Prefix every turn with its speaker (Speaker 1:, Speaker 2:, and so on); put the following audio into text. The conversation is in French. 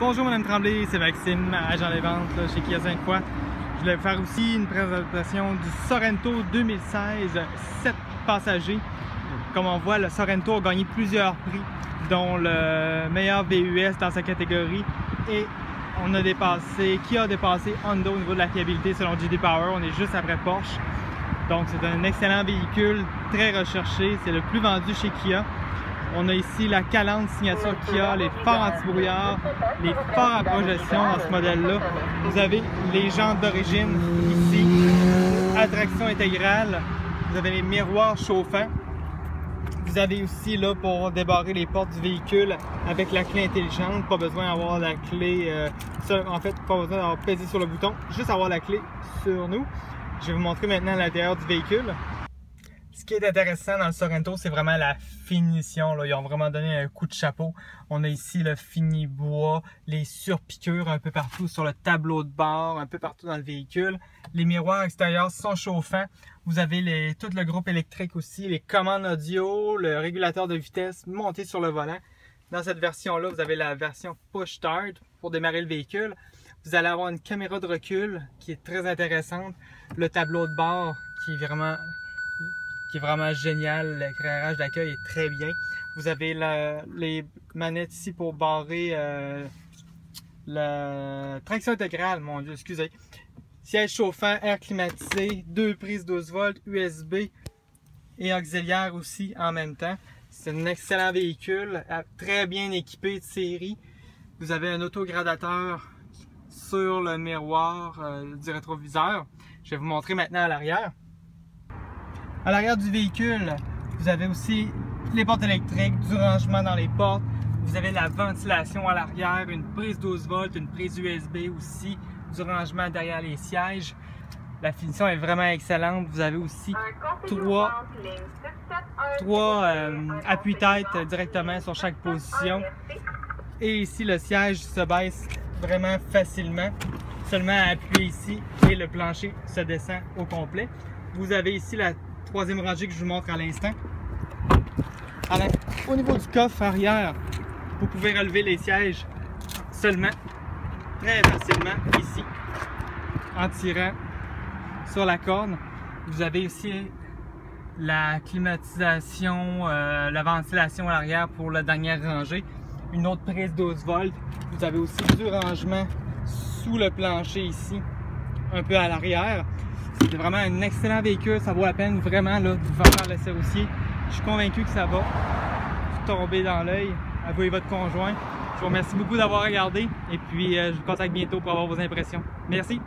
Speaker 1: Bonjour Madame Tremblay, c'est Maxime, agent des ventes là, chez Kia Sainte-Foy. Je voulais vous faire aussi une présentation du Sorento 2016, 7 passagers. Comme on voit, le Sorento a gagné plusieurs prix, dont le meilleur VUS dans sa catégorie. Et Kia a dépassé Honda au niveau de la fiabilité selon J.D. Power. On est juste après Porsche. Donc c'est un excellent véhicule, très recherché. C'est le plus vendu chez Kia. On a ici la Calante signature Kia, les phares anti-brouillard, les phares à projection dans ce modèle-là. Vous avez les jantes d'origine ici, attraction intégrale. Vous avez les miroirs chauffants. Vous avez aussi là pour débarrer les portes du véhicule avec la clé intelligente. Pas besoin d'avoir la clé, en fait, pas besoin d'avoir pesé sur le bouton, juste avoir la clé sur nous. Je vais vous montrer maintenant l'intérieur du véhicule. Ce qui est intéressant dans le Sorento, c'est vraiment la finition. Là. Ils ont vraiment donné un coup de chapeau. On a ici le fini bois, les surpiqûres un peu partout sur le tableau de bord, un peu partout dans le véhicule. Les miroirs extérieurs sont chauffants. Vous avez tout le groupe électrique aussi, les commandes audio, le régulateur de vitesse monté sur le volant. Dans cette version-là, vous avez la version Push Start pour démarrer le véhicule. Vous allez avoir une caméra de recul qui est très intéressante. Le tableau de bord qui est vraiment génial. L'éclairage d'accueil est très bien. Vous avez les manettes ici pour barrer la traction intégrale, mon Dieu, excusez. Siège chauffant, air climatisé, 2 prises 12 volts, USB et auxiliaire aussi en même temps. C'est un excellent véhicule, très bien équipé de série. Vous avez un autogradateur sur le miroir du rétroviseur. Je vais vous montrer maintenant à l'arrière. À l'arrière du véhicule, vous avez aussi les portes électriques, du rangement dans les portes. Vous avez la ventilation à l'arrière, une prise 12 volts, une prise USB aussi, du rangement derrière les sièges. La finition est vraiment excellente. Vous avez aussi trois appuis-têtes directement sur chaque position. Et ici, le siège se baisse vraiment facilement. Seulement à appuyer ici et le plancher se descend au complet. Vous avez ici la troisième rangée que je vous montre à l'instant. Au niveau du coffre arrière, vous pouvez relever les sièges seulement, très facilement ici, en tirant sur la corde. Vous avez ici la climatisation, la ventilation à l'arrière pour la dernière rangée. Une autre prise 12 volts. Vous avez aussi du rangement sous le plancher ici, un peu à l'arrière. C'est vraiment un excellent véhicule, ça vaut la peine vraiment là, de vous faire l'essai routier. Je suis convaincu que ça va vous tomber dans l'œil à vous et votre conjoint. Je vous remercie beaucoup d'avoir regardé et puis je vous contacte bientôt pour avoir vos impressions. Merci!